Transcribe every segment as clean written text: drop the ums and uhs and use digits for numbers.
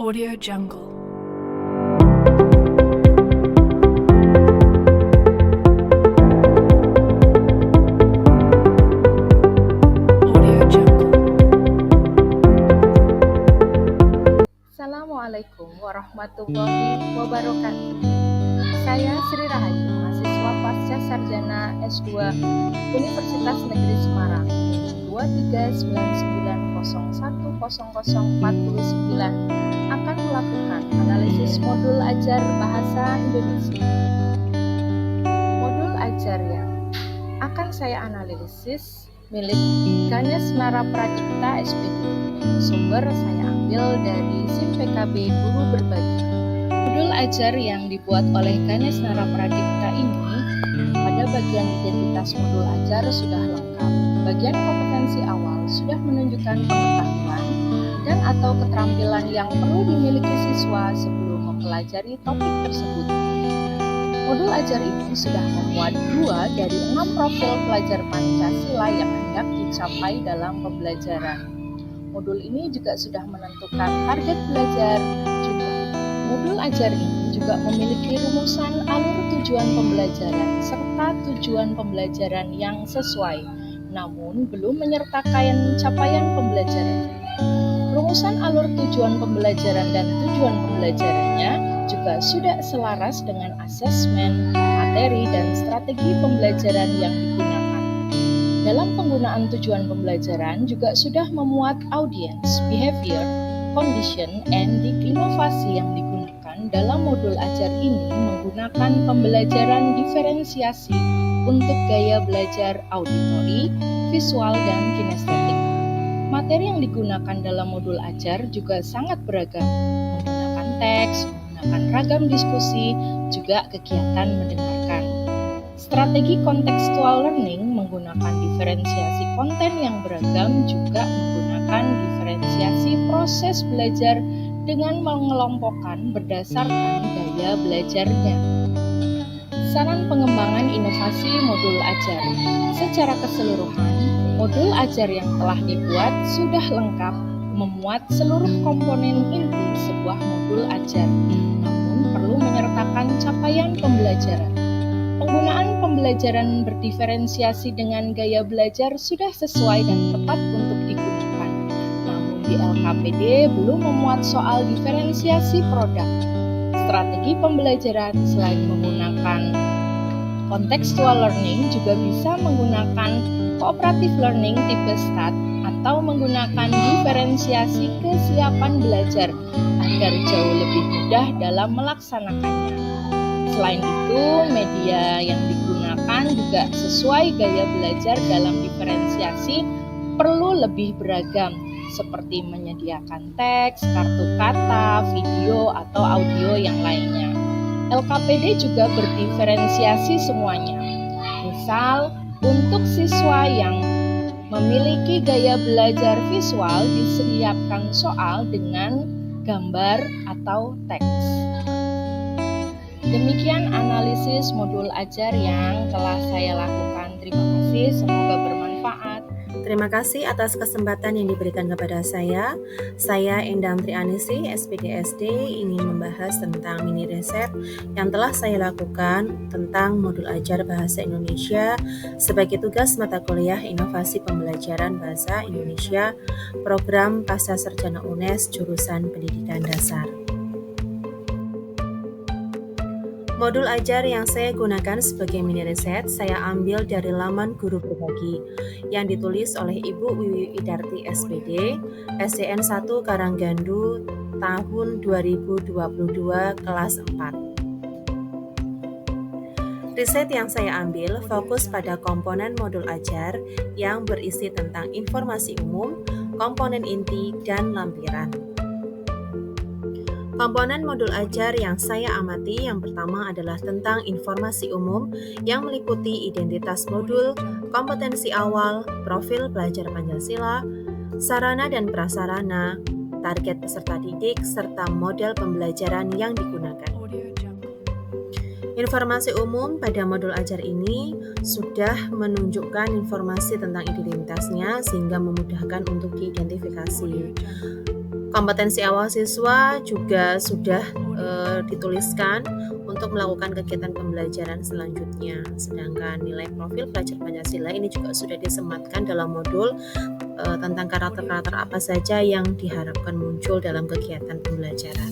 Audio Jungle. Audio Jungle. Assalamualaikum warahmatullahi wabarakatuh. Saya Sri Rahayu, mahasiswa pasca sarjana S2 Universitas Negeri Semarang, 2399010049 akan melakukan analisis modul ajar bahasa Indonesia. Modul ajar yang akan saya analisis milik Ganesh Nara Pradipta SPD. Sumber saya ambil dari SIM PKB Guru Berbagi. Modul ajar yang dibuat oleh Ganesh Nara Pradipta ini pada bagian identitas modul ajar sudah lengkap. Bagian kompetensi awal sudah menunjukkan pengetahuan dan atau keterampilan yang perlu dimiliki siswa sebelum mempelajari topik tersebut. Modul ajar ini sudah memuat 2 dari 6 profil pelajar Pancasila yang hendak dicapai dalam pembelajaran. Modul ini juga sudah menentukan target belajar juga. Modul ajar ini juga memiliki rumusan alur tujuan pembelajaran serta tujuan pembelajaran yang sesuai, namun belum menyertakan capaian pembelajaran. Rumusan alur tujuan pembelajaran dan tujuan pembelajarannya juga sudah selaras dengan asesmen, materi, dan strategi pembelajaran yang digunakan. Dalam penggunaan tujuan pembelajaran juga sudah memuat audience, behavior, condition, and inovasi yang digunakan dalam modul ajar ini menggunakan pembelajaran diferensiasi untuk gaya belajar auditori, visual, dan kinestetik. Materi yang digunakan dalam modul ajar juga sangat beragam, menggunakan teks, menggunakan ragam diskusi, juga kegiatan mendengarkan. Strategi contextual learning menggunakan diferensiasi konten yang beragam, juga menggunakan diferensiasi proses belajar dengan mengelompokkan berdasarkan gaya belajarnya. Saran pengembangan inovasi modul ajar. Secara keseluruhan, modul ajar yang telah dibuat sudah lengkap, memuat seluruh komponen inti sebuah modul ajar, namun perlu menyertakan capaian pembelajaran. Penggunaan pembelajaran berdiferensiasi dengan gaya belajar sudah sesuai dan tepat untuk digunakan. Namun di LKPD belum memuat soal diferensiasi produk. Strategi pembelajaran selain menggunakan contextual learning juga bisa menggunakan cooperative learning tipe STAT atau menggunakan diferensiasi kesiapan belajar agar jauh lebih mudah dalam melaksanakannya. Selain itu, media yang digunakan juga sesuai gaya belajar dalam diferensiasi perlu lebih beragam, seperti menyediakan teks, kartu kata, video, atau audio yang lainnya. LKPD juga berdiferensiasi semuanya. Misal, untuk siswa yang memiliki gaya belajar visual disediakan soal dengan gambar atau teks. Demikian analisis modul ajar yang telah saya lakukan. Terima kasih, semoga bermanfaat. Terima kasih atas kesempatan yang diberikan kepada saya. Saya Endang Trianisi, SPDSD, ingin membahas tentang mini riset yang telah saya lakukan tentang modul ajar bahasa Indonesia sebagai tugas mata kuliah Inovasi Pembelajaran Bahasa Indonesia, program Pasca Sarjana UNES, jurusan Pendidikan Dasar. Modul ajar yang saya gunakan sebagai mini riset saya ambil dari laman Guru Berbagi yang ditulis oleh Ibu Wiwi Widarti SPD, SDN 1 Karanggandu, tahun 2022, kelas 4. Riset yang saya ambil fokus pada komponen modul ajar yang berisi tentang informasi umum, komponen inti, dan lampiran. Komponen modul ajar yang saya amati yang pertama adalah tentang informasi umum yang meliputi identitas modul, kompetensi awal, profil pelajar Pancasila, sarana dan prasarana, target peserta didik, serta model pembelajaran yang digunakan. Informasi umum pada modul ajar ini sudah menunjukkan informasi tentang identitasnya sehingga memudahkan untuk diidentifikasi. Kompetensi awal siswa juga sudah dituliskan untuk melakukan kegiatan pembelajaran selanjutnya. Sedangkan nilai profil pelajar Pancasila ini juga sudah disematkan dalam modul tentang karakter-karakter apa saja yang diharapkan muncul dalam kegiatan pembelajaran.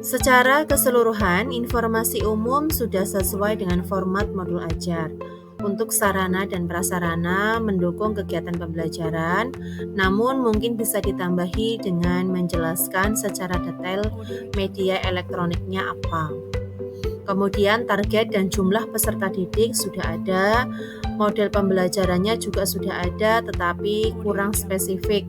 Secara keseluruhan, informasi umum sudah sesuai dengan format modul ajar. Untuk sarana dan prasarana mendukung kegiatan pembelajaran, namun mungkin bisa ditambahi dengan menjelaskan secara detail media elektroniknya apa. Kemudian target dan jumlah peserta didik sudah ada, model pembelajarannya juga sudah ada tetapi kurang spesifik.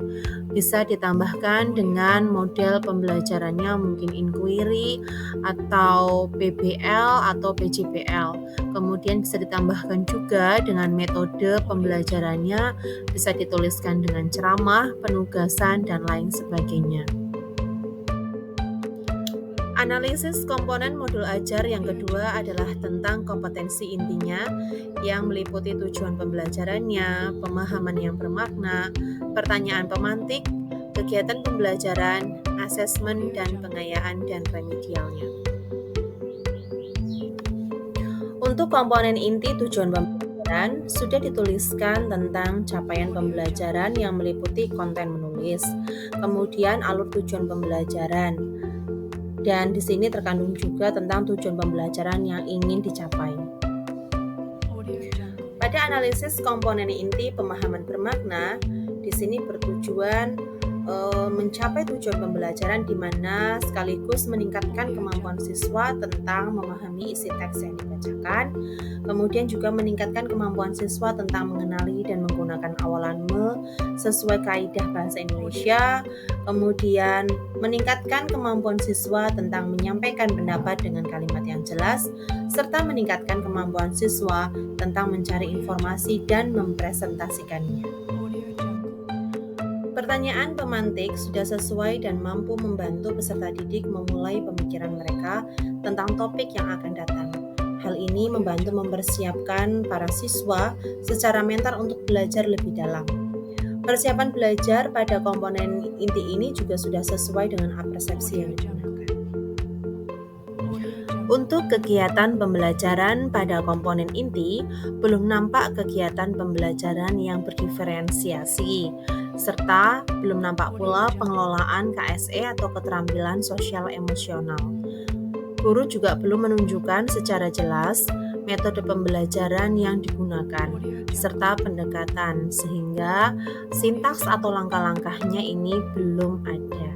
Bisa ditambahkan dengan model pembelajarannya mungkin inquiry atau PBL atau PJBL. Kemudian bisa ditambahkan juga dengan metode pembelajarannya, bisa dituliskan dengan ceramah, penugasan, dan lain sebagainya. Analisis komponen modul ajar yang kedua adalah tentang kompetensi intinya yang meliputi tujuan pembelajarannya, pemahaman yang bermakna, pertanyaan pemantik, kegiatan pembelajaran, asesmen dan pengayaan dan remedialnya. Untuk komponen inti tujuan pembelajaran sudah dituliskan tentang capaian pembelajaran yang meliputi konten menulis, kemudian alur tujuan pembelajaran. Dan di sini terkandung juga tentang tujuan pembelajaran yang ingin dicapai. Pada analisis komponen inti pemahaman bermakna, di sini bertujuan mencapai tujuan pembelajaran di mana sekaligus meningkatkan kemampuan siswa tentang memahami isi teks yang dibacakan, kemudian juga meningkatkan kemampuan siswa tentang mengenali dan menggunakan awalan me sesuai kaidah bahasa Indonesia, kemudian meningkatkan kemampuan siswa tentang menyampaikan pendapat dengan kalimat yang jelas, serta meningkatkan kemampuan siswa tentang mencari informasi dan mempresentasikannya. Pertanyaan pemantik sudah sesuai dan mampu membantu peserta didik memulai pemikiran mereka tentang topik yang akan datang. Hal ini membantu mempersiapkan para siswa secara mental untuk belajar lebih dalam. Persiapan belajar pada komponen inti ini juga sudah sesuai dengan apresepsi yang digunakan. Untuk kegiatan pembelajaran pada komponen inti, belum nampak kegiatan pembelajaran yang berdiferensiasi, serta belum nampak pula pengelolaan KSE atau keterampilan sosial emosional. Guru juga belum menunjukkan secara jelas metode pembelajaran yang digunakan, serta pendekatan, sehingga sintaks atau langkah-langkahnya ini belum ada.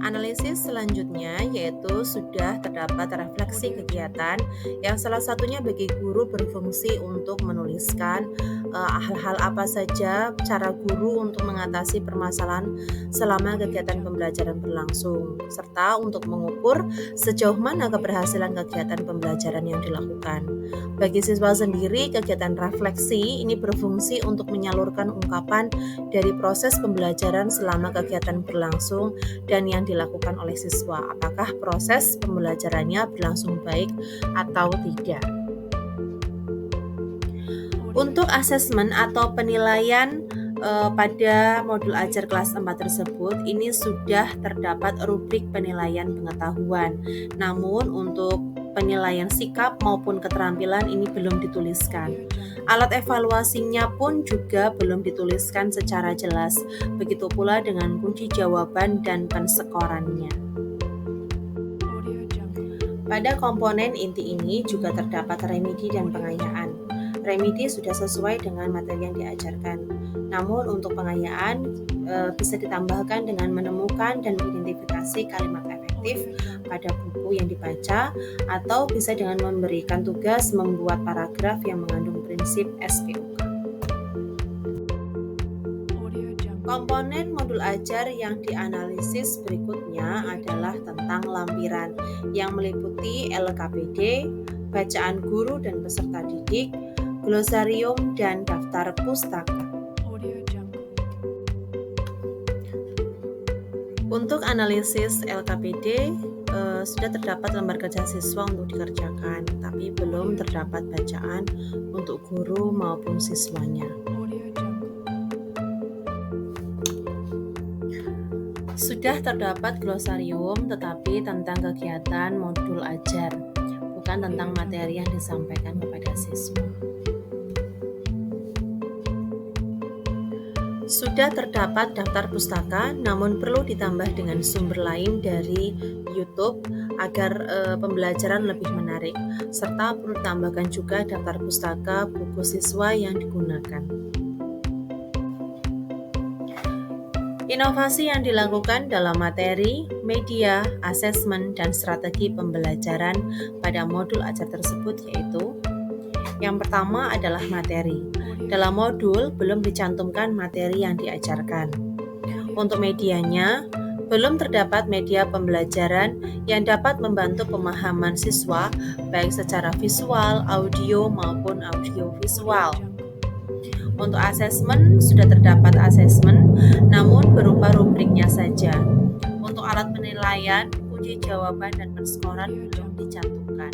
Analisis selanjutnya yaitu sudah terdapat refleksi kegiatan yang salah satunya bagi guru berfungsi untuk menuliskan hal-hal apa saja cara guru untuk mengatasi permasalahan selama kegiatan pembelajaran berlangsung, serta untuk mengukur sejauh mana keberhasilan kegiatan pembelajaran yang dilakukan. Bagi siswa sendiri, kegiatan refleksi ini berfungsi untuk menyalurkan ungkapan dari proses pembelajaran selama kegiatan berlangsung dan yang dilakukan oleh siswa, apakah proses pembelajarannya berlangsung baik atau tidak. Untuk asesmen atau penilaian pada modul ajar kelas 4 tersebut, ini sudah terdapat rubrik penilaian pengetahuan. Namun untuk penilaian sikap maupun keterampilan ini belum dituliskan. Alat evaluasinya pun juga belum dituliskan secara jelas. Begitu pula dengan kunci jawaban dan penskorannya. Pada komponen inti ini juga terdapat remedi dan pengayaan. Remedi sudah sesuai dengan materi yang diajarkan. Namun untuk pengayaan bisa ditambahkan dengan menemukan dan mengidentifikasi kalimat efektif pada buku yang dibaca, atau bisa dengan memberikan tugas membuat paragraf yang mengandung prinsip SPOK. Komponen modul ajar yang dianalisis berikutnya adalah tentang lampiran yang meliputi LKPD, bacaan guru dan peserta didik, glosarium dan daftar pustaka. Untuk analisis LKPD sudah terdapat lembar kerja siswa untuk dikerjakan, tapi belum terdapat bacaan untuk guru maupun siswanya. Sudah terdapat glosarium tetapi tentang kegiatan modul ajar, bukan tentang materi yang disampaikan kepada siswa. Sudah terdapat daftar pustaka, namun perlu ditambah dengan sumber lain dari YouTube agar pembelajaran lebih menarik, serta perlu ditambahkan juga daftar pustaka buku siswa yang digunakan. Inovasi yang dilakukan dalam materi, media, asesmen, dan strategi pembelajaran pada modul ajar tersebut yaitu: yang pertama adalah materi. Dalam modul belum dicantumkan materi yang diajarkan. Untuk medianya, belum terdapat media pembelajaran yang dapat membantu pemahaman siswa baik secara visual, audio, maupun audiovisual. Untuk asesmen, sudah terdapat asesmen, namun berupa rubriknya saja. Untuk alat penilaian, uji jawaban dan penskoran belum dicantumkan.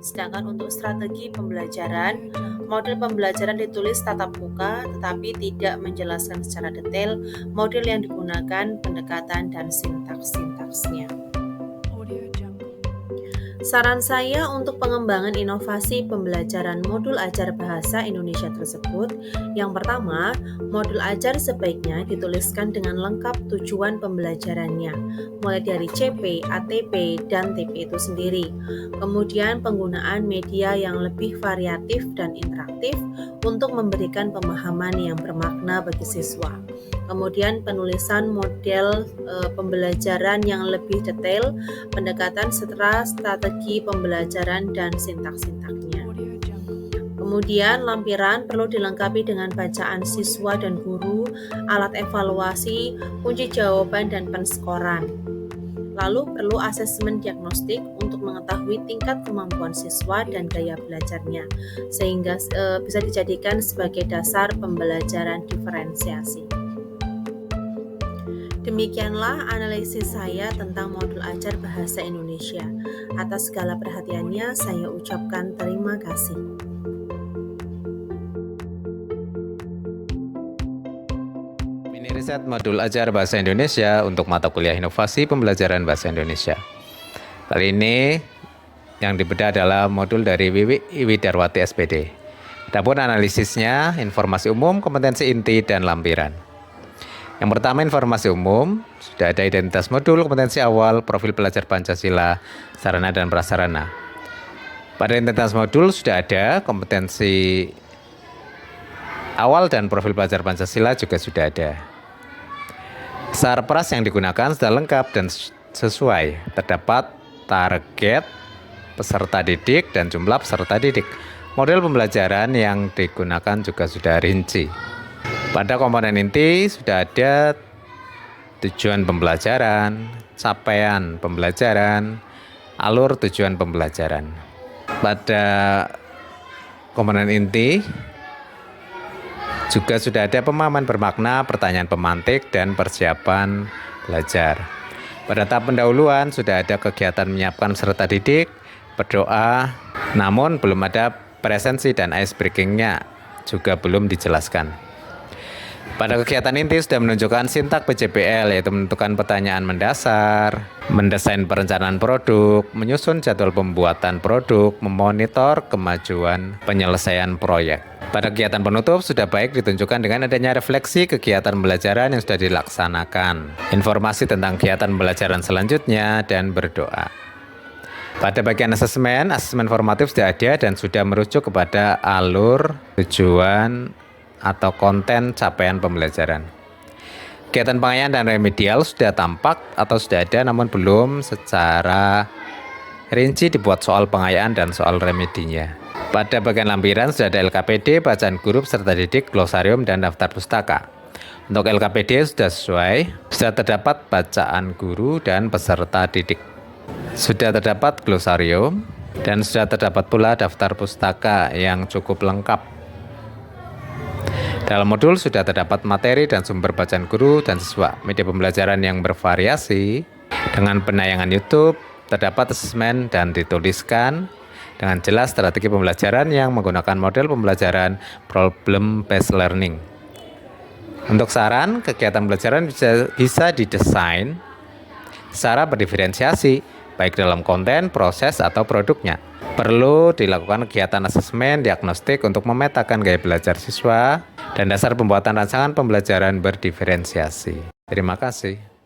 Sedangkan untuk strategi pembelajaran, model pembelajaran ditulis tatap muka tetapi tidak menjelaskan secara detail model yang digunakan, pendekatan, dan sintaks-sintaksnya. Saran saya untuk pengembangan inovasi pembelajaran modul ajar bahasa Indonesia tersebut, yang pertama, modul ajar sebaiknya dituliskan dengan lengkap tujuan pembelajarannya, mulai dari CP, ATP, dan TP itu sendiri. Kemudian penggunaan media yang lebih variatif dan interaktif untuk memberikan pemahaman yang bermakna bagi siswa. Kemudian penulisan model pembelajaran yang lebih detail, pendekatan setelah strategi pembelajaran dan sintaks-sintaknya. Kemudian lampiran perlu dilengkapi dengan bacaan siswa dan guru, alat evaluasi, kunci jawaban, dan penskoran. Lalu perlu asesmen diagnostik untuk mengetahui tingkat kemampuan siswa dan gaya belajarnya, sehingga bisa dijadikan sebagai dasar pembelajaran diferensiasi. Demikianlah analisis saya tentang modul ajar bahasa Indonesia. Atas segala perhatiannya, saya ucapkan terima kasih. Mini riset modul ajar bahasa Indonesia untuk mata kuliah inovasi pembelajaran bahasa Indonesia. Kali ini yang dibedah adalah modul dari Wiwi Darwati SPD. Adapun analisisnya, informasi umum, kompetensi inti, dan lampiran. Yang pertama, informasi umum, sudah ada identitas modul, kompetensi awal, profil pelajar Pancasila, sarana dan prasarana. Pada identitas modul sudah ada kompetensi awal dan profil pelajar Pancasila juga sudah ada. Sarpras yang digunakan sudah lengkap dan sesuai. Terdapat target peserta didik dan jumlah peserta didik. Model pembelajaran yang digunakan juga sudah rinci. Pada komponen inti sudah ada tujuan pembelajaran, capaian pembelajaran, alur tujuan pembelajaran. Pada komponen inti juga sudah ada pemahaman bermakna, pertanyaan pemantik, dan persiapan belajar. Pada tahap pendahuluan sudah ada kegiatan menyiapkan peserta didik, berdoa, namun belum ada presensi dan ice breaking-nya juga belum dijelaskan. Pada kegiatan inti sudah menunjukkan sintak PJBL, yaitu menentukan pertanyaan mendasar, mendesain perencanaan produk, menyusun jadwal pembuatan produk, memonitor kemajuan penyelesaian proyek. Pada kegiatan penutup sudah baik ditunjukkan dengan adanya refleksi kegiatan pembelajaran yang sudah dilaksanakan, informasi tentang kegiatan pembelajaran selanjutnya, dan berdoa. Pada bagian asesmen formatif sudah ada dan sudah merujuk kepada alur, tujuan, atau konten capaian pembelajaran. Kegiatan pengayaan dan remedial sudah tampak atau sudah ada namun belum secara rinci dibuat soal pengayaan dan soal remedinya. Pada bagian lampiran sudah ada LKPD, bacaan guru, peserta didik, glosarium, dan daftar pustaka. Untuk LKPD sudah sesuai, sudah terdapat bacaan guru dan peserta didik. Sudah terdapat glosarium dan sudah terdapat pula daftar pustaka yang cukup lengkap. Dalam modul sudah terdapat materi dan sumber bacaan guru dan siswa, media pembelajaran yang bervariasi, dengan penayangan YouTube, terdapat asesmen dan dituliskan dengan jelas strategi pembelajaran yang menggunakan model pembelajaran problem based learning. Untuk saran, kegiatan pembelajaran bisa didesain secara berdiferensiasi, baik dalam konten, proses, atau produknya. Perlu dilakukan kegiatan asesmen diagnostik untuk memetakan gaya belajar siswa dan dasar pembuatan rancangan pembelajaran berdiferensiasi. Terima kasih.